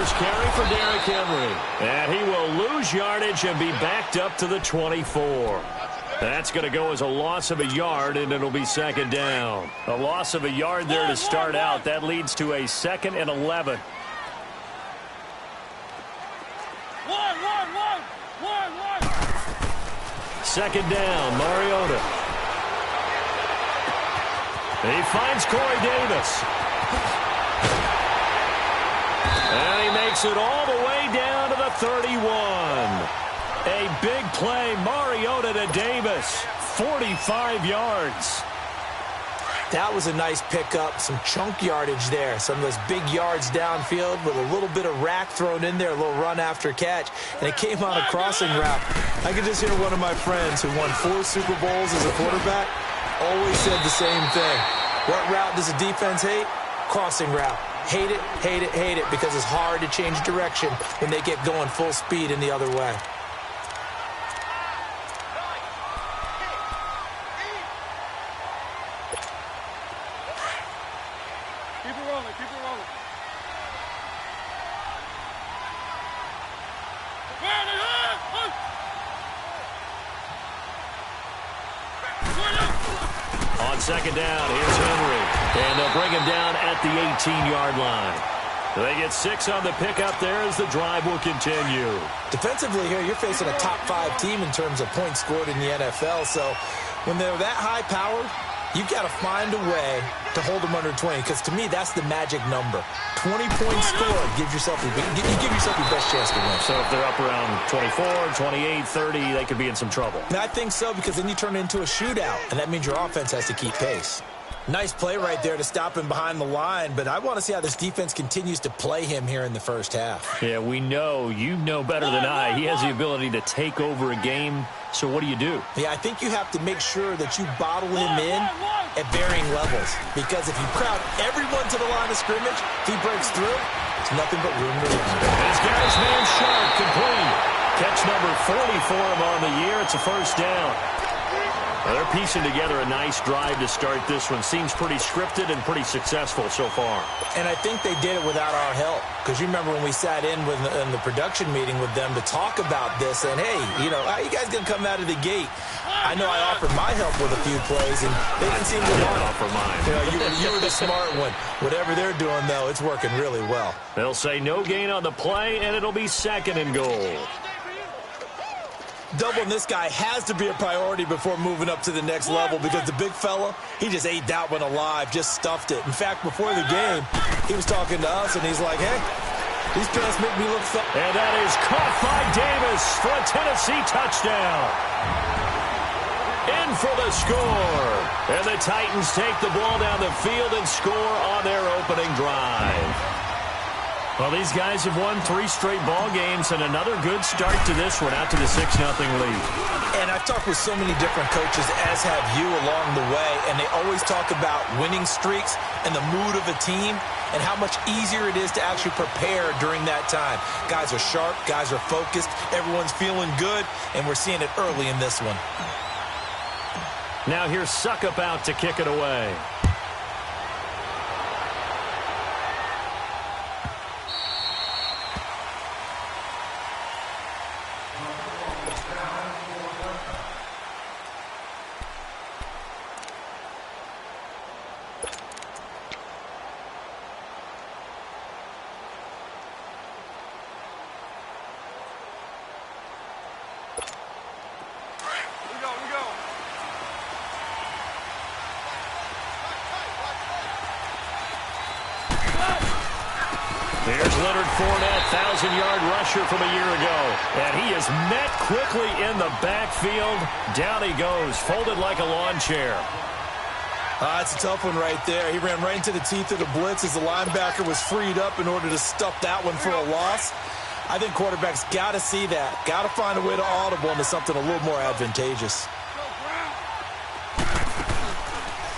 first carry for Derrick Henry. And he will lose yardage and be backed up to the 24. That's going to go as a loss of a yard, and it'll be second down. A loss of a yard there to start out. That leads to a 2nd and 11. Second down, Mariota. He finds Corey Davis. And he makes it all the way down to the 31. A big play, Mariota to Davis. 45 yards. That was a nice pickup, some chunk yardage there. Some of those big yards downfield with a little bit of rack thrown in there, a little run after catch, and it came on a crossing route. I could just hear one of my friends who won 4 Super Bowls as a quarterback always said the same thing. What route does a defense hate? Crossing route. Hate it, hate it, hate it, because it's hard to change direction when they get going full speed in the other way. On second down, here's Henry. And they'll bring him down at the 18-yard line. They get 6 on the pickup there as the drive will continue. Defensively here, you're facing a top 5 team in terms of points scored in the NFL. So when they're that high powered, you've got to find a way to hold them under 20, because to me, that's the magic number. 20 points scored gives yourself your best chance to win. So if they're up around 24, 28, 30, they could be in some trouble. I think so, because then you turn it into a shootout, and that means your offense has to keep pace. Nice play right there to stop him behind the line, but I want to see how this defense continues to play him here in the first half. Yeah, we know. You know better than I. He has the ability to take over a game, so what do you do? Yeah, I think you have to make sure that you bottle him in at varying levels, because if you crowd everyone to the line of scrimmage, if he breaks through, it's nothing but room to run. This guy's man sharp, complete. Catch number 40 for him on the year. It's a first down. Well, they're piecing together a nice drive to start this one. Seems pretty scripted and pretty successful so far. And I think they did it without our help. Because you remember when we sat in the production meeting with them to talk about this, and hey, you know, how you guys going to come out of the gate? I know I offered my help with a few plays, and they didn't seem to want it. Offer mine. You know, you were the smart one. Whatever they're doing, though, it's working really well. They'll say no gain on the play, and it'll be 2nd and goal. Doubling this guy has to be a priority before moving up to the next level, because the big fella, he just ate that one alive, just stuffed it. In fact, before the game, he was talking to us, and he's like, hey, these pants make me look fat. And that is caught by Davis for a Tennessee touchdown. In for the score. And the Titans take the ball down the field and score on their opening drive. Well, these guys have won 3 straight ball games, and another good start to this one, out to the 6-0 lead. And I've talked with so many different coaches, as have you, along the way, and they always talk about winning streaks and the mood of a team and how much easier it is to actually prepare during that time. Guys are sharp, guys are focused, everyone's feeling good, and we're seeing it early in this one. Now here's Suckup out to kick it away. Here's Leonard Fournette, 1,000-yard rusher from a year ago. And he is met quickly in the backfield. Down he goes, folded like a lawn chair. That's a tough one right there. He ran right into the teeth of the blitz as the linebacker was freed up in order to stuff that one for a loss. I think quarterbacks got to see that. Got to find a way to audible into something a little more advantageous.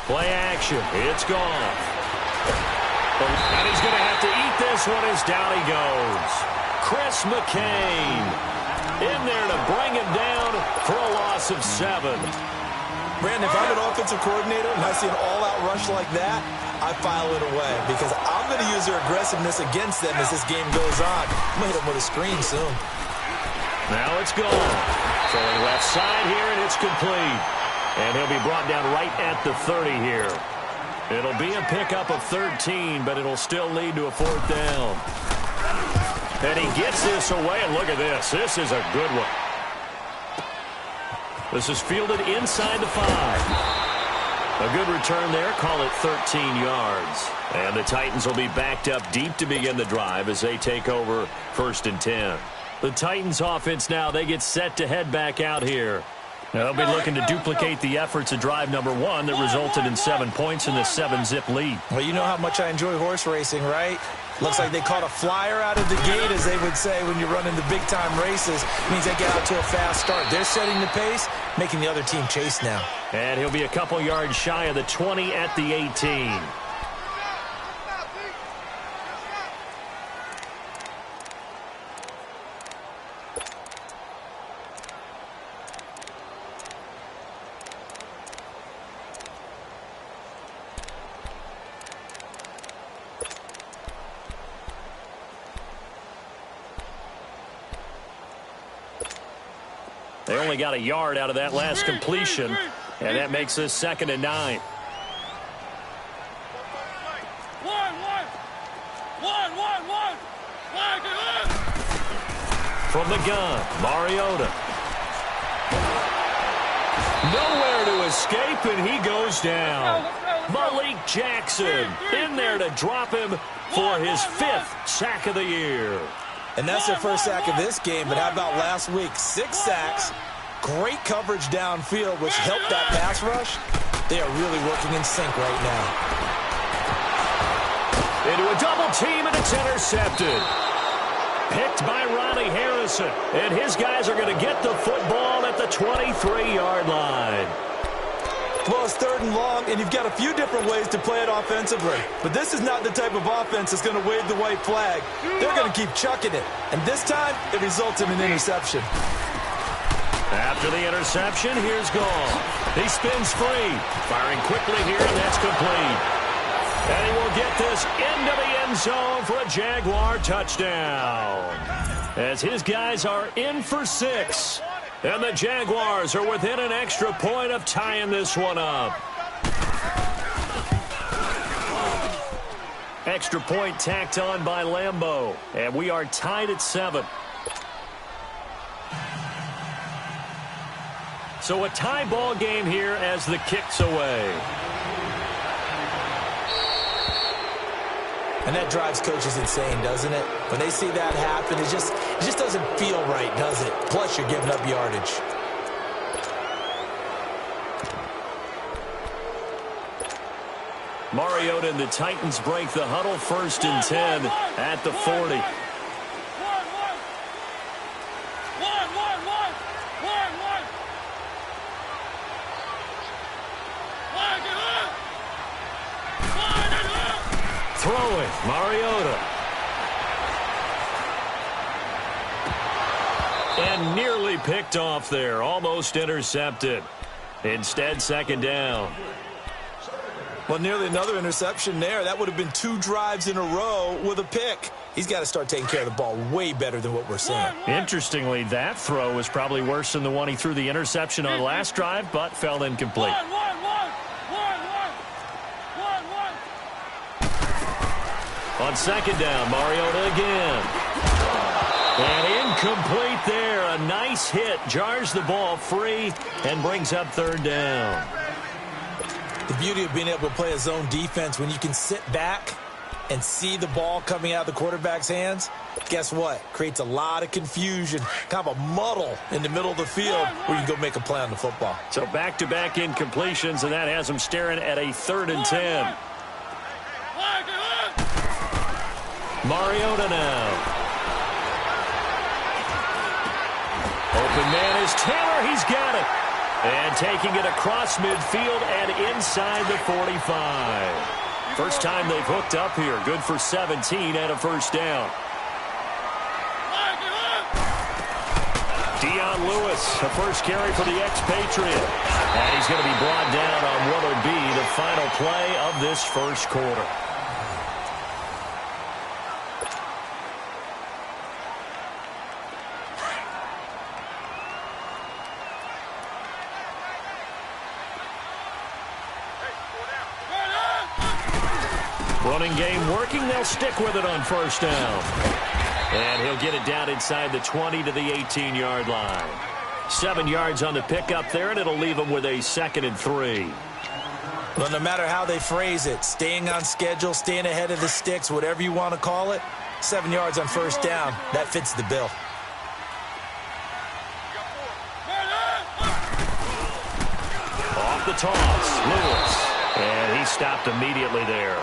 Play action. It's gone. And he's going to have to eat this one as down he goes. Chris McCain in there to bring him down for a loss of 7. Brandon, if I'm an offensive coordinator and I see an all-out rush like that, I file it away because I'm going to use their aggressiveness against them as this game goes on. I'm going to hit them with a screen soon. Now it's gone. Throwing left side here, and it's complete. And he'll be brought down right at the 30 here. It'll be a pickup of 13, but it'll still lead to a 4th down. And he gets this away, and look at this. This is a good one. This is fielded inside the 5. A good return there. Call it 13 yards. And the Titans will be backed up deep to begin the drive as they take over 1st and 10. The Titans offense now, they get set to head back out here. They'll be looking to duplicate the efforts of drive number 1 that resulted in 7 points in the 7-zip lead. Well, you know how much I enjoy horse racing, right? Looks like they caught a flyer out of the gate, as they would say when you're running the big-time races. It means they get out to a fast start. They're setting the pace, making the other team chase now. And he'll be a couple yards shy of the 20 at the 18. They only got a yard out of that last completion, and that makes this 2nd and 9. From the gun, Mariota. Nowhere to escape, and he goes down. Malik Jackson in there to drop him for his 5th sack of the year. And that's their first sack of this game, but how about last week? 6 sacks, great coverage downfield, which helped that pass rush. They are really working in sync right now. Into a double team, and it's intercepted. Picked by Ronnie Harrison, and his guys are going to get the football at the 23-yard line. Well, it's 3rd and long, and you've got a few different ways to play it offensively. But this is not the type of offense that's going to wave the white flag. They're going to keep chucking it. And this time, it results in an interception. After the interception, here's Gall. He spins free. Firing quickly here, and that's complete. And he will get this into the end zone for a Jaguar touchdown. As his guys are in for 6. And the Jaguars are within an extra point of tying this one up. Extra point tacked on by Lambeau. And we are tied at 7. So a tie ball game here as the kick's away. And that drives coaches insane, doesn't it? When they see that happen, it just doesn't feel right, does it? Plus, you're giving up yardage. Mariota and the Titans break the huddle, 1st and 10 at the 40. Throwing, Mariota. And nearly picked off there, almost intercepted. Instead, 2nd down. Well, nearly another interception there. That would have been 2 drives in a row with a pick. He's got to start taking care of the ball way better than what we're seeing. Interestingly, that throw was probably worse than the one he threw the interception on last drive, but fell incomplete. On 2nd down, Mariota again. And incomplete there. A nice hit. Jars the ball free and brings up 3rd down. The beauty of being able to play a zone defense when you can sit back and see the ball coming out of the quarterback's hands, guess what? Creates a lot of confusion, kind of a muddle in the middle of the field where you can go make a play on the football. So back-to-back incompletions, and that has them staring at a 3rd and 10. Mariota now. Open man is Taylor. He's got it. And taking it across midfield and inside the 45. First time they've hooked up here. Good for 17 and a 1st down. Dion Lewis, the first carry for the expatriate. And he's going to be brought down on what will be the final play of this first quarter. Running game working. They'll stick with it on first down. And he'll get it down inside the 20 to the 18-yard line. 7 yards on the pickup there, and it'll leave him with a 2nd and 3. Well, no matter how they phrase it, staying on schedule, staying ahead of the sticks, whatever you want to call it, 7 yards on first down, that fits the bill. Off the toss, Lewis. And he stopped immediately there.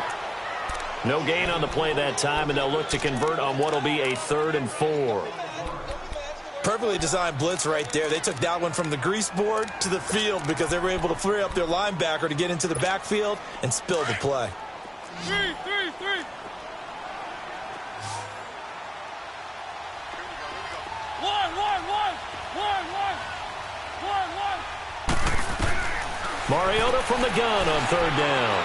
No gain on the play that time, and they'll look to convert on what will be a 3rd and 4. Perfectly designed blitz right there. They took that one from the grease board to the field because they were able to free up their linebacker to get into the backfield and spill the play. 3. 1. Mariota from the gun on 3rd down.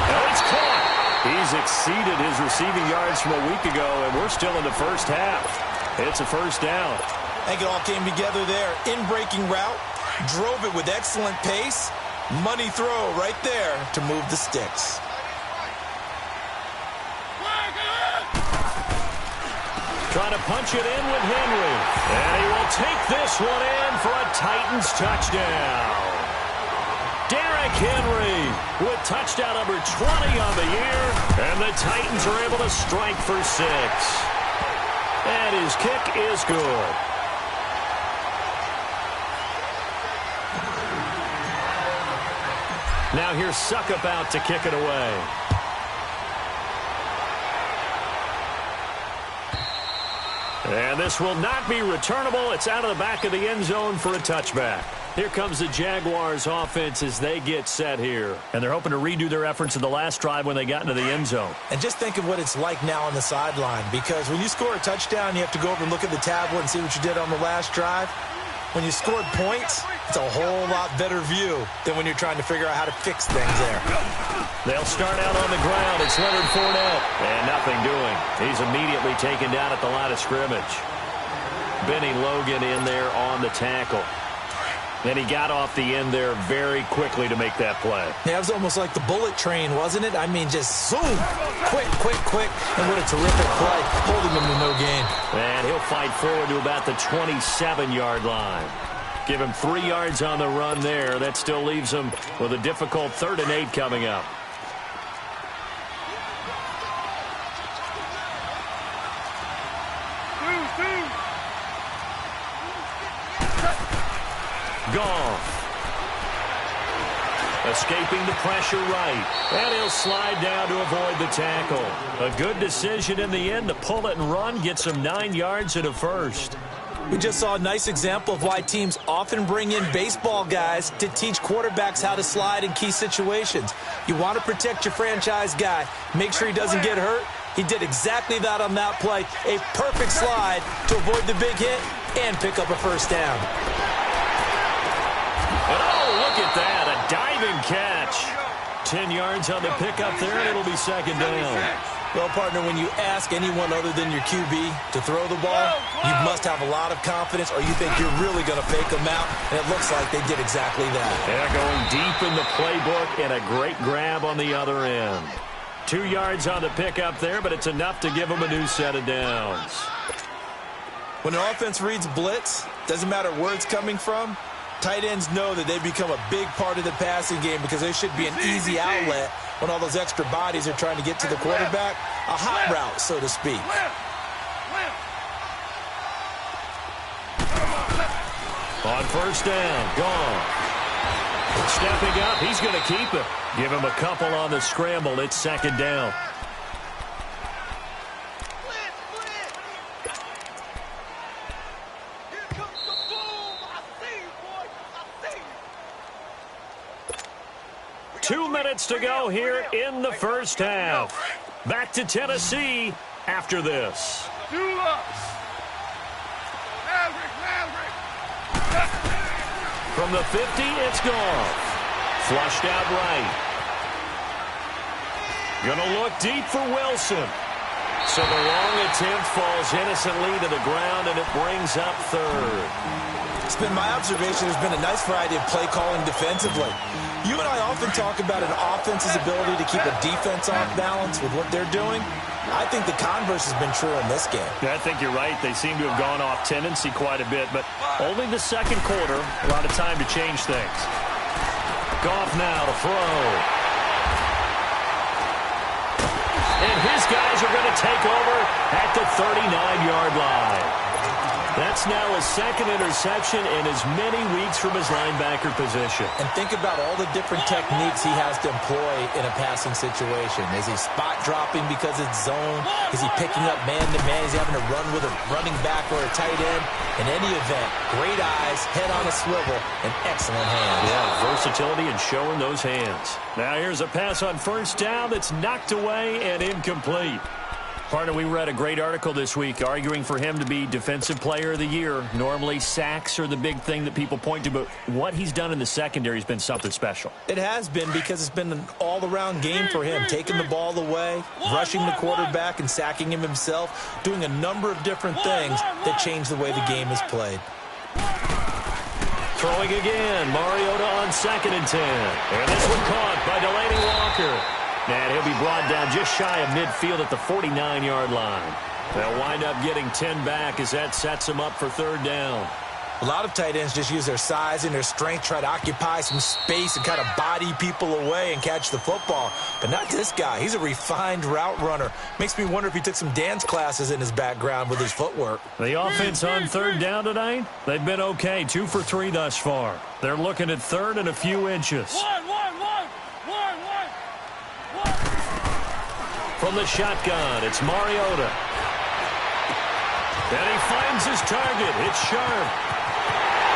Oh, it's caught. He's exceeded his receiving yards from a week ago, and we're still in the first half. It's a first down. I think it all came together there. In-breaking route, drove it with excellent pace. Money throw right there to move the sticks. Trying to punch it in with Henry. And he will take this one in for a Titans touchdown. Derrick Henry with touchdown number 20 on the year. And the Titans are able to strike for 6. And his kick is good. Now here's Suckup out to kick it away. And this will not be returnable. It's out of the back of the end zone for a touchback. Here comes the Jaguars offense as they get set here. And they're hoping to redo their efforts in the last drive when they got into the end zone. And just think of what it's like now on the sideline, because when you score a touchdown, you have to go over and look at the tablet and see what you did on the last drive. When you scored points, it's a whole lot better view than when you're trying to figure out how to fix things there. They'll start out on the ground. It's Leonard Fournette. And nothing doing. He's immediately taken down at the line of scrimmage. Benny Logan in there on the tackle. And he got off the end there very quickly to make that play. Yeah, it was almost like the bullet train, wasn't it? I mean, just zoom, quick. And what a terrific play, holding him to no gain. And he'll fight forward to about the 27-yard line. Give him 3 yards on the run there. That still leaves him with a difficult 3rd and 8 coming up. Goff. Escaping the pressure right. And he'll slide down to avoid the tackle. A good decision in the end to pull it and run. Gets him 9 yards and a first. We just saw a nice example of why teams often bring in baseball guys to teach quarterbacks how to slide in key situations. You want to protect your franchise guy. Make sure he doesn't get hurt. He did exactly that on that play. A perfect slide to avoid the big hit and pick up a first down. And oh, look at that, a diving catch. 10 yards on the pickup there, and it'll be 2nd down. Well, partner, when you ask anyone other than your QB to throw the ball, you must have a lot of confidence, or you think you're really going to fake them out, and it looks like they did exactly that. Yeah, going deep in the playbook, and a great grab on the other end. 2 yards on the pickup there, but it's enough to give them a new set of downs. When an offense reads blitz, doesn't matter where it's coming from, tight ends know that they become a big part of the passing game because there should be an easy outlet when all those extra bodies are trying to get to the quarterback. A hot route, so to speak. On first down, gone. Stepping up, he's going to keep it. Give him a couple on the scramble. It's 2nd down. Two minutes to go here in the first half. Back to Tennessee after this. Hey! From the 50, it's gone. Flushed out right. Gonna look deep for Wilson. So the long attempt falls innocently to the ground, and it brings up third. It's been my observation there's been a nice variety of play calling defensively. You and I often talk about an offense's ability to keep a defense off balance with what they're doing. I think the converse has been true in this game. Yeah, I think you're right. They seem to have gone off tendency quite a bit, but only the second quarter, a lot of time to change things. Goff now to throw. And his guys are going to take over at the 39-yard line. That's now his second interception in as many weeks from his linebacker position. And think about all the different techniques he has to employ in a passing situation. Is he spot dropping because it's zone? Is he picking up man-to-man? Is he having to run with a running back or a tight end? In any event, great eyes, head on a swivel, and excellent hands. Yeah, versatility and showing those hands. Now here's a pass on first down that's knocked away and incomplete. Partner, we read a great article this week arguing for him to be Defensive Player of the Year. Normally, sacks are the big thing that people point to, but what he's done in the secondary has been something special. It has been, because it's been an all-around game for him, taking the ball away, rushing the quarterback and sacking him himself, doing a number of different things that change the way the game is played. Throwing again, Mariota on 2nd and 10. And this one caught by Delaney Walker. And he'll be brought down just shy of midfield at the 49-yard line. They'll wind up getting 10 back as that sets them up for third down. A lot of tight ends just use their size and their strength, try to occupy some space and kind of body people away and catch the football. But not this guy. He's a refined route runner. Makes me wonder if he took some dance classes in his background with his footwork. The offense on third down tonight, they've been okay. 2 for 3 thus far. They're looking at third and a few inches. From the shotgun, it's Mariota. And he finds his target. It's sharp.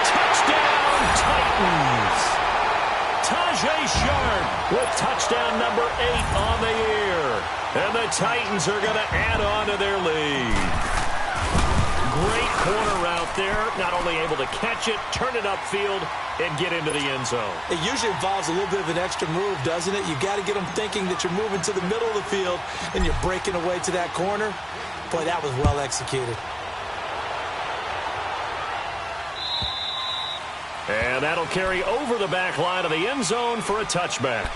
Touchdown, Titans. Tajay Sharp with touchdown number 8 on the year. And the Titans are going to add on to their lead. Great corner route there. Not only able to catch it, turn it upfield, and get into the end zone. It usually involves a little bit of an extra move, doesn't it? You've got to get them thinking that you're moving to the middle of the field and you're breaking away to that corner. Boy, that was well executed. And that'll carry over the back line of the end zone for a touchback.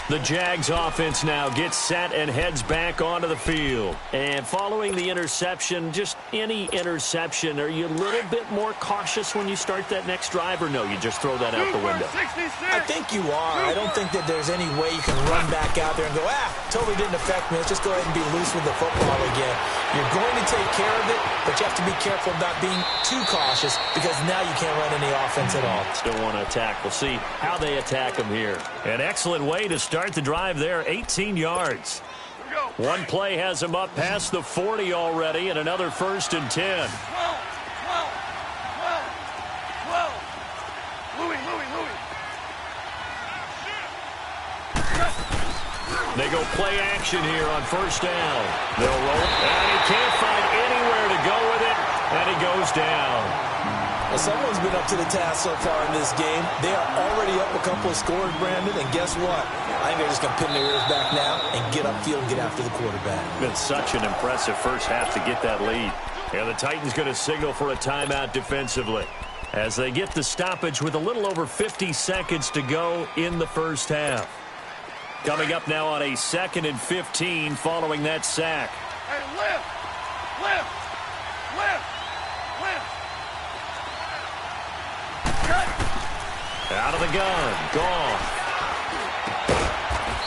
The Jags offense now gets set and heads back onto the field. And following the interception, just any interception, are you a little bit more cautious when you start that next drive, or no, you just throw that out the window? I think you are. I don't think that there's any way you can run back out there and go, totally didn't affect me. Let's just go ahead and be loose with the football again. You're going to take care of it, but you have to be careful about being too cautious, because now you can't run any offense at all. Still want to attack. We'll see how they attack them here. An excellent way to start the drive there, 18 yards. One play has him up past the 40 already, and another 1st and 10. They go play action here on first down. They'll roll it, and he can't find anywhere to go with it, and he goes down. Well, someone's been up to the task so far in this game. They are already up a couple of scores, Brandon, and guess what? I think they're just going to pin their ears back now and get upfield and get after the quarterback. Been such an impressive first half to get that lead. And the Titans going to signal for a timeout defensively as they get the stoppage with a little over 50 seconds to go in the first half. Coming up now on a 2nd and 15 following that sack. Hey, lift! Out of the gun. Gone.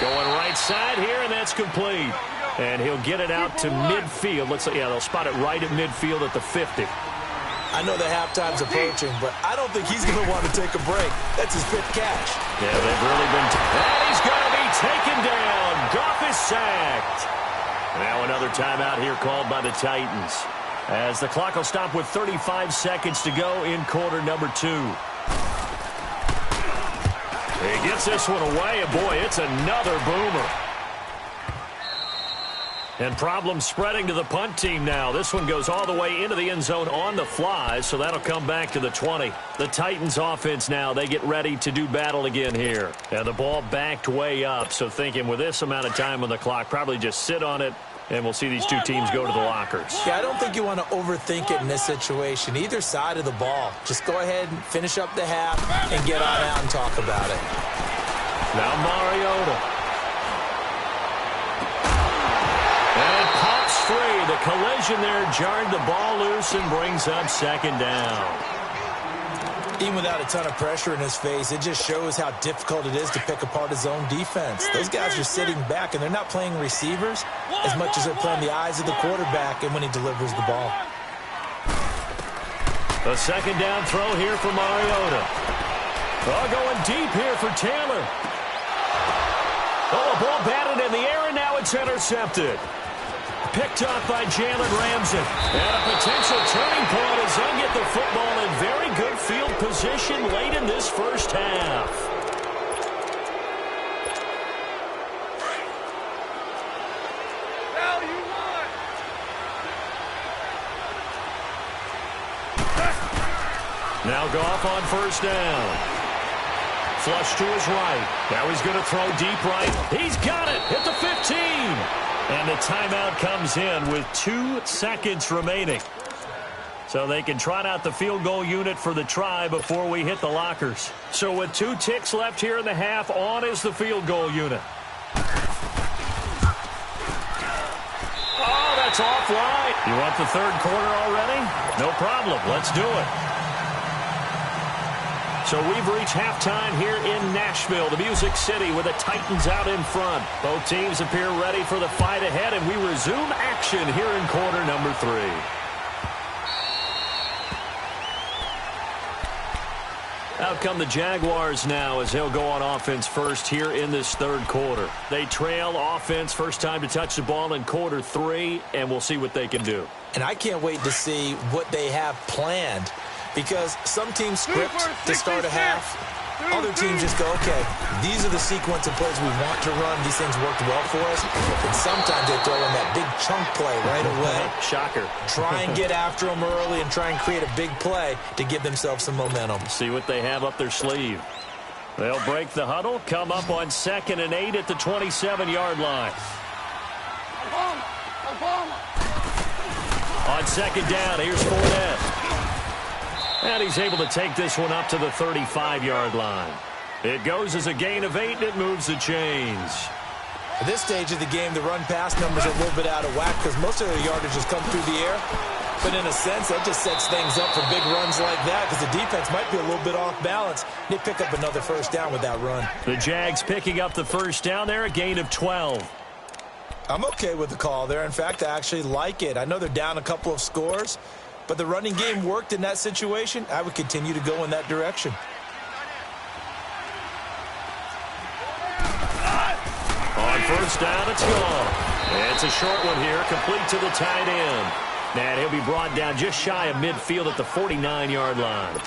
Going right side here, and that's complete. And he'll get it out to midfield. Looks like, they'll spot it right at midfield at the 50. I know the halftime's approaching, but I don't think he's going to want to take a break. That's his 5th catch. Yeah, they've really been... And he's going to be taken down. Goff is sacked. Now another timeout here called by the Titans, as the clock will stop with 35 seconds to go in quarter number 2. He gets this one away, and boy, it's another boomer. And problems spreading to the punt team now. This one goes all the way into the end zone on the fly, so that'll come back to the 20. The Titans offense now, they get ready to do battle again here. And the ball backed way up, so thinking with this amount of time on the clock, probably just sit on it, and we'll see these two teams go to the lockers. Yeah, I don't think you want to overthink it in this situation. Either side of the ball. Just go ahead and finish up the half and get on out and talk about it. Now Mariota. And pops free. The collision there jarred the ball loose and brings up second down. Even without a ton of pressure in his face, it just shows how difficult it is to pick apart his own defense. Those guys are sitting back, and they're not playing receivers as much as they're playing the eyes of the quarterback and when he delivers the ball. A second down throw here for Mariota. Oh, going deep here for Taylor. Oh, the ball batted in the air, and now it's intercepted. Picked off by Jalen Ramsey. And a potential turning point as they get the football in very good field position late in this first half. Now Goff on first down. Flush to his right. Now he's going to throw deep right. He's got it at the 15. And the timeout comes in with 2 seconds remaining. So they can trot out the field goal unit for the try before we hit the lockers. So with 2 ticks left here in the half, on is the field goal unit. Oh, that's offline. You want the third quarter already? No problem. Let's do it. So we've reached halftime here in Nashville, the Music City, with the Titans out in front. Both teams appear ready for the fight ahead, and we resume action here in quarter number 3. Out come the Jaguars now as they'll go on offense first here in this third quarter. They trail offense, first time to touch the ball in quarter 3, and we'll see what they can do. And I can't wait to see what they have planned. Because some teams script to start a half. Other teams just go, okay, these are the sequence of plays we want to run. These things worked well for us. And sometimes they throw in that big chunk play right away. Shocker. Try and get after them early and try and create a big play to give themselves some momentum. See what they have up their sleeve. They'll break the huddle, come up on 2nd and 8 at the 27-yard line. On second down, here's Fournette. And he's able to take this one up to the 35-yard line. It goes as a gain of 8, and it moves the chains. At this stage of the game, the run-pass numbers are a little bit out of whack because most of their yardage has come through the air. But in a sense, that just sets things up for big runs like that because the defense might be a little bit off balance. They pick up another first down with that run. The Jags picking up the first down there, a gain of 12. I'm okay with the call there. In fact, I actually like it. I know they're down a couple of scores, but the running game worked in that situation. I would continue to go in that direction. On first down, it's gone. It's a short one here, complete to the tight end. And he'll be brought down just shy of midfield at the 49-yard line.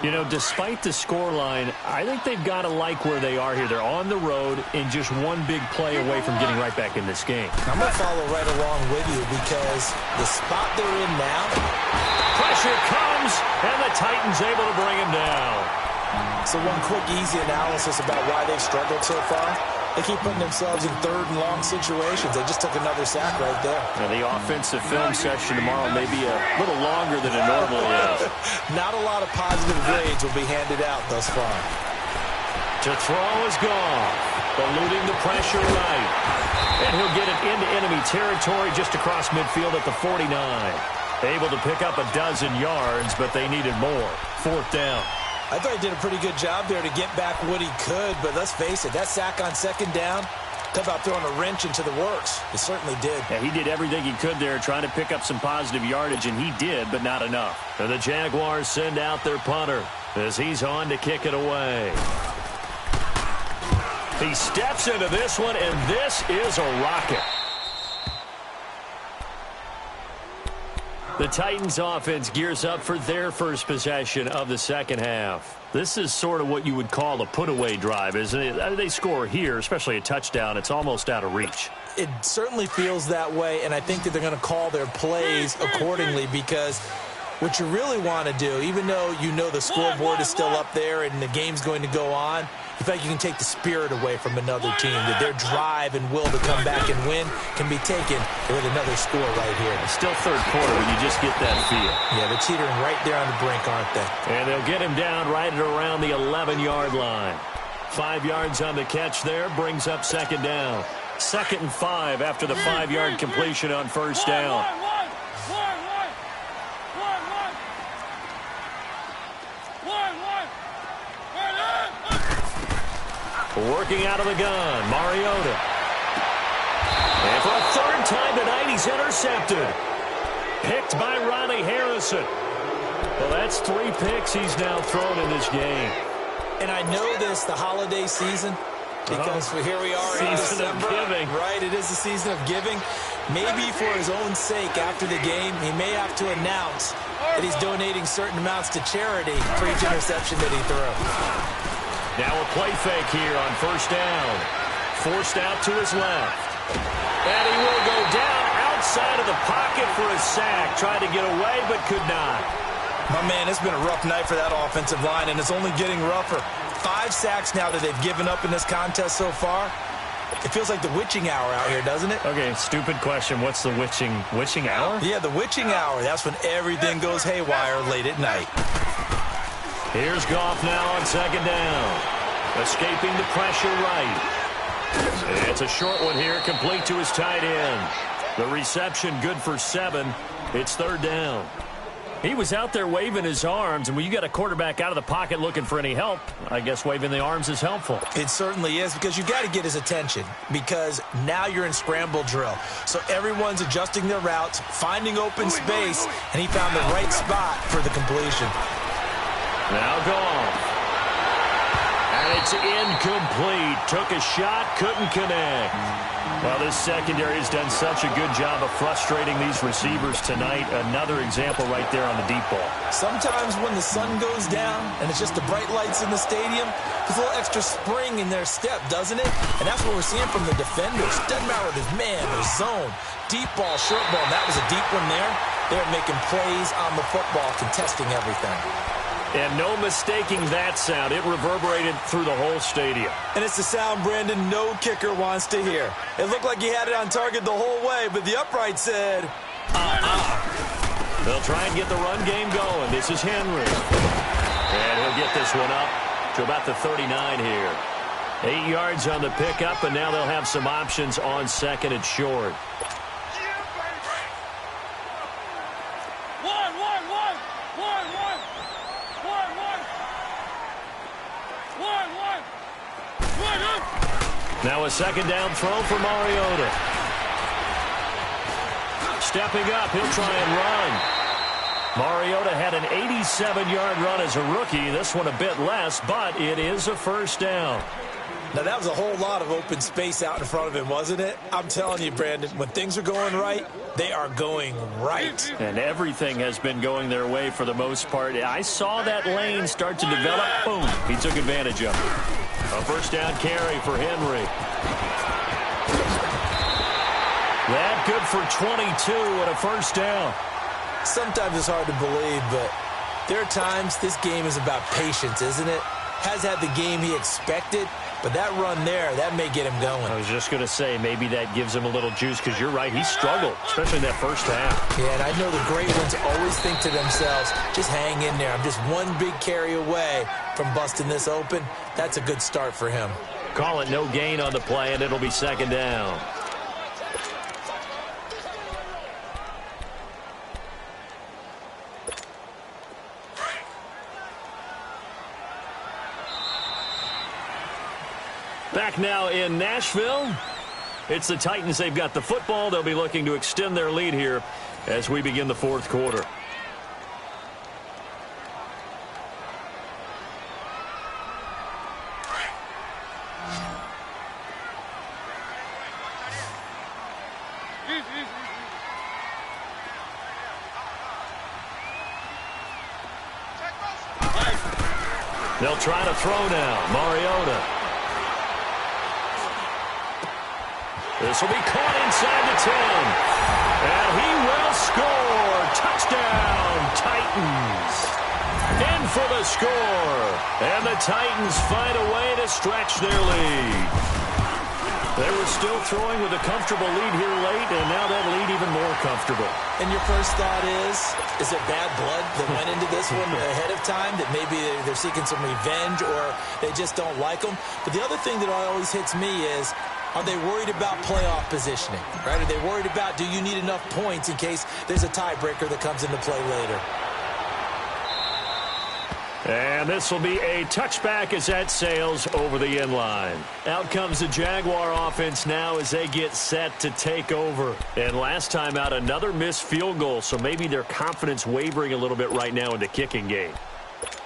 You know, despite the scoreline, I think they've got to like where they are here. They're on the road and just one big play away from getting right back in this game. I'm going to follow right along with you because the spot they're in now. Pressure comes, and the Titans able to bring him down. So one quick, easy analysis about why they've struggled so far. They keep putting themselves in third and long situations. They just took another sack right there. Now the offensive film session tomorrow may be a little longer than it normally is. Not a lot of positive grades will be handed out thus far. To throw is gone. Eluding the pressure right. And he'll get it into enemy territory just across midfield at the 49. Able to pick up a dozen yards, but they needed more. Fourth down. I thought he did a pretty good job there to get back what he could, but let's face it, that sack on second down, talk about throwing a wrench into the works. It certainly did. Yeah, he did everything he could there, trying to pick up some positive yardage, and he did, but not enough. And the Jaguars send out their punter as he's on to kick it away. He steps into this one, and this is a rocket. The Titans offense gears up for their first possession of the second half. This is sort of what you would call a put-away drive, isn't it? They score here, especially a touchdown. It's almost out of reach. it certainly feels that way, and I think that they're going to call their plays accordingly, because what you really want to do, even though you know the scoreboard is still up there and the game's going to go on, you feel like you can take the spirit away from another team, that their drive and will to come back and win can be taken with another score right here. It's still third quarter, but you just get that feel. Yeah, they're teetering right there on the brink, aren't they? And they'll get him down right at around the 11-yard line. 5 yards on the catch there, brings up second down. 2nd and 5 after the 5-yard completion on first down. Working out of the gun, Mariota. And for a third time tonight, he's intercepted. Picked by Ronnie Harrison. Well, that's 3 picks he's now thrown in this game. And I know this, the holiday season, because here we are in December. Season of giving. Right, it is the season of giving. Maybe for his own sake after the game, he may have to announce that he's donating certain amounts to charity for each interception that he threw. Now a play fake here on first down. Forced out to his left. And he will go down outside of the pocket for a sack. Tried to get away, but could not. My man, it's been a rough night for that offensive line, and it's only getting rougher. 5 sacks now that they've given up in this contest so far. It feels like the witching hour out here, doesn't it? Okay, stupid question. What's the witching hour? Yeah, the witching hour. That's when everything goes haywire late at night. Here's Goff now on second down. Escaping the pressure right. It's a short one here, complete to his tight end. The reception good for 7. It's third down. He was out there waving his arms, and when you got a quarterback out of the pocket looking for any help, I guess waving the arms is helpful. It certainly is, because you got to get his attention, because now you're in scramble drill. So everyone's adjusting their routes, finding open space, and he found the right spot for the completion. Now Goff. And it's incomplete. Took a shot, couldn't connect. Well, this secondary has done such a good job of frustrating these receivers tonight. Another example right there on the deep ball. Sometimes when the sun goes down and it's just the bright lights in the stadium, there's a little extra spring in their step, doesn't it? And that's what we're seeing from the defenders. Doesn't matter if it's man or zone. Deep ball, short ball. And that was a deep one there. They're making plays on the football, contesting everything. And no mistaking that sound. It reverberated through the whole stadium. And it's the sound, Brandon, no kicker wants to hear. It looked like he had it on target the whole way, but the upright said, They'll try and get the run game going. This is Henry. And he'll get this one up to about the 39 here. 8 yards on the pickup, and now they'll have some options on second and short. Now a second down throw for Mariota. Stepping up, he'll try and run. Mariota had an 87-yard run as a rookie. This one a bit less, but it is a first down. Now, that was a whole lot of open space out in front of him, wasn't it? I'm telling you, Brandon, when things are going right, they are going right. And everything has been going their way for the most part. I saw that lane start to develop. Boom. He took advantage of it. A first down carry for Henry. That good for 22 and a first down. Sometimes it's hard to believe, but there are times this game is about patience, isn't it? Has had the game he expected, but that run there, that may get him going. I was just going to say, maybe that gives him a little juice, because you're right, he struggled, especially in that first half. Yeah, and I know the great ones always think to themselves, just hang in there. I'm just one big carry away from busting this open. That's a good start for him. Call it no gain on the play, and it'll be second down. Back now in Nashville. It's the Titans. They've got the football. They'll be looking to extend their lead here as we begin the fourth quarter. They'll try to throw now. Mariota. This will be caught inside the 10. And he will score. Touchdown, Titans. In for the score. And the Titans find a way to stretch their lead. They were still throwing with a comfortable lead here late, and now that lead even more comfortable. And your first thought is there bad blood that went into this one ahead of time, that maybe they're seeking some revenge or they just don't like them? But the other thing that always hits me is, are they worried about playoff positioning, right? Are they worried about, do you need enough points in case there's a tiebreaker that comes into play later? And this will be a touchback as that sails over the end line. Out comes the Jaguar offense now as they get set to take over. And last time out, another missed field goal, so maybe their confidence wavering a little bit right now in the kicking game.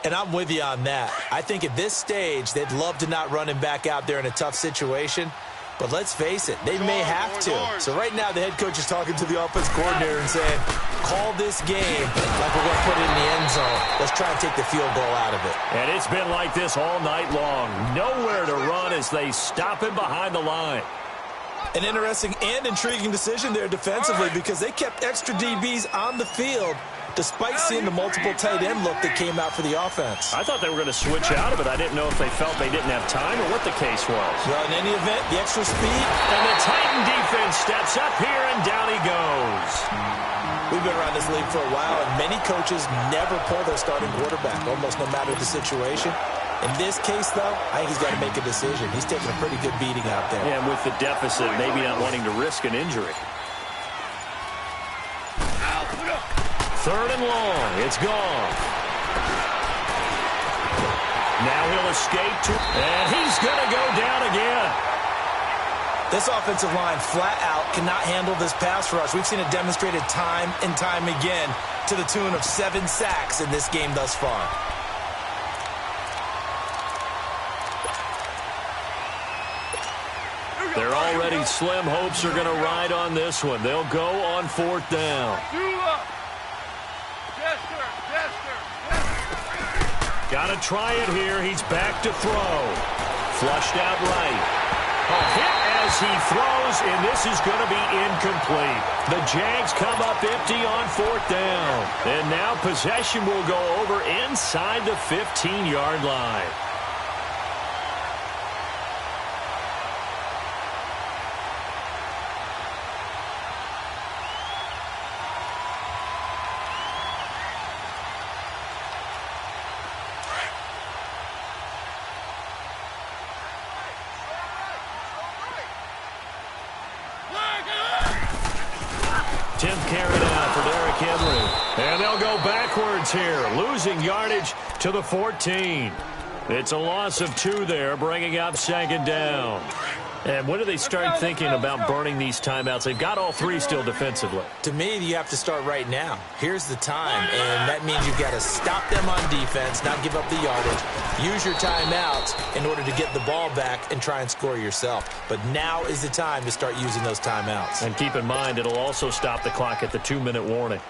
And I'm with you on that. I think at this stage, they'd love to not run him back out there in a tough situation. But let's face it, they may have to. So right now, the head coach is talking to the offense coordinator and saying, call this game like we're going to put it in the end zone. Let's try and take the field goal out of it. And it's been like this all night long. Nowhere to run as they stop him behind the line. An interesting and intriguing decision there defensively because they kept extra DBs on the field despite seeing the multiple tight end look that came out for the offense. I thought they were going to switch out of it. I didn't know if they felt they didn't have time or what the case was. Well, in any event, the extra speed. And the Titan defense steps up here, and down he goes. We've been around this league for a while, and many coaches never pull their starting quarterback, almost no matter the situation. In this case, though, I think he's got to make a decision. He's taking a pretty good beating out there. Yeah, and with the deficit, maybe not wanting to risk an injury. Third and long. It's gone. Now he'll escape to, and he's going to go down again. This offensive line flat out cannot handle this pass rush. We've seen it demonstrated time and time again to the tune of 7 sacks in this game thus far. They're already slim hopes are going to ride on this one. They'll go on 4th down. Got to try it here. He's back to throw. Flushed out right. A hit as he throws, and this is going to be incomplete. The Jags come up empty on 4th down. And now possession will go over inside the 15-yard line. Here, losing yardage to the 14. It's a loss of 2 there, bringing up 2nd down. And when do they start thinking about burning these timeouts? They've got all 3 still defensively. To me, you have to start right now. Here's the time, and that means you've got to stop them on defense, not give up the yardage. Use your timeouts in order to get the ball back and try and score yourself. But now is the time to start using those timeouts. And keep in mind, it'll also stop the clock at the 2-minute warning.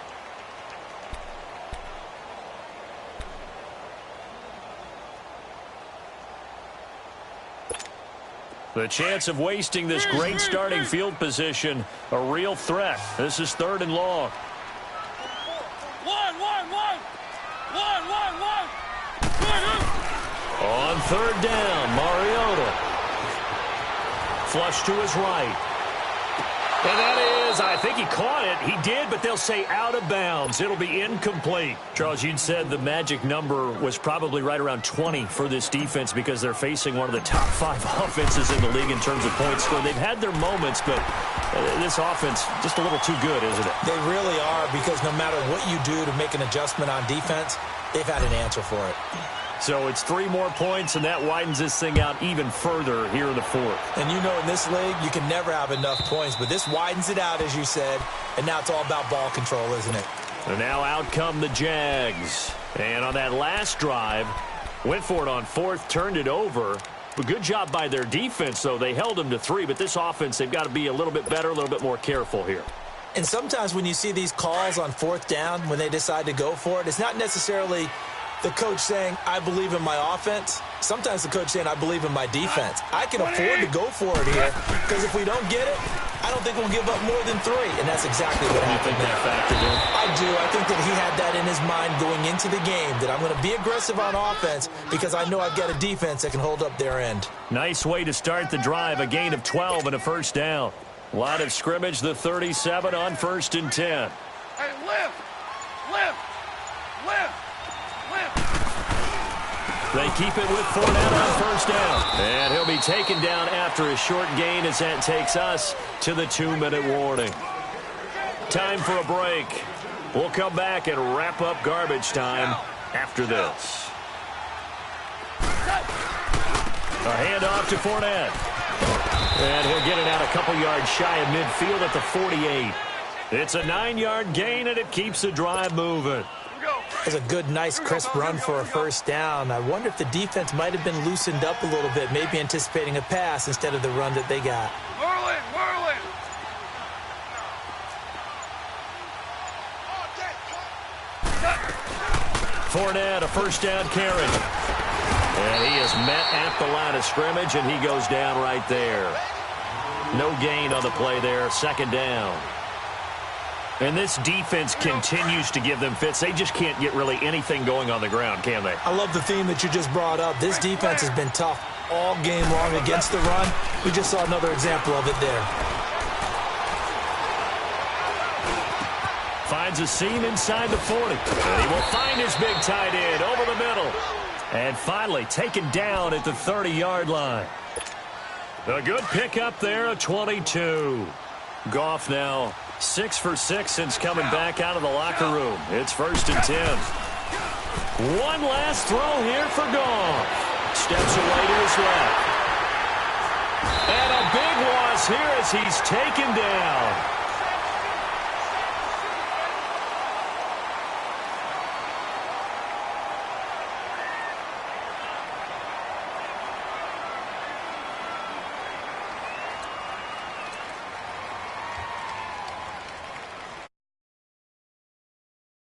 The chance of wasting this great starting field position, a real threat. This is 3rd and long. On 3rd down, Mariota. Flush to his right. And that is, I think he caught it. He did, but they'll say out of bounds. It'll be incomplete. Charles, you'd said the magic number was probably right around 20 for this defense because they're facing one of the top 5 offenses in the league in terms of points scored. They've had their moments, but this offense just a little too good, isn't it? They really are, because no matter what you do to make an adjustment on defense, they've had an answer for it. So it's 3 more points, and that widens this thing out even further here in the 4th. And you know in this league, you can never have enough points, but this widens it out, as you said, and now it's all about ball control, isn't it? And now out come the Jags. And on that last drive, went for it on 4th, turned it over. A good job by their defense, though. They held them to 3, but this offense, they've got to be a little bit better, a little bit more careful here. And sometimes when you see these calls on 4th down, when they decide to go for it, it's not necessarily The coach saying, I believe in my offense. Sometimes the coach saying, I believe in my defense. I can afford to go for it here because if we don't get it, I don't think we'll give up more than 3. And that's exactly what happened there. I do. I think that he had that in his mind going into the game, that I'm going to be aggressive on offense because I know I've got a defense that can hold up their end. Nice way to start the drive, a gain of 12 and a first down. Line of scrimmage, the 37 on 1st and 10. Hey, lift! They keep it with Fournette on first down. And he'll be taken down after a short gain as that takes us to the 2-minute warning. Time for a break. We'll come back and wrap up garbage time after this. A handoff to Fournette. And he'll get it out a couple yards shy of midfield at the 48. It's a 9-yard gain, and it keeps the drive moving. It was a good, nice, crisp run for a first down. I wonder if the defense might have been loosened up a little bit, maybe anticipating a pass instead of the run that they got. Whirling! Fournette, a first down carry. And he is met at the line of scrimmage, and he goes down right there. No gain on the play there, 2nd down. And this defense continues to give them fits. They just can't get really anything going on the ground, can they? I love the theme that you just brought up. This defense has been tough all game long against the run. We just saw another example of it there. Finds a seam inside the 40. And he will find his big tight end over the middle. And finally taken down at the 30-yard line. A good pickup there, a 22. Goff now 6 for 6 since coming back out of the locker room. It's 1st and 10. One last throw here for Goff. Steps away to his left. And a big loss here as he's taken down.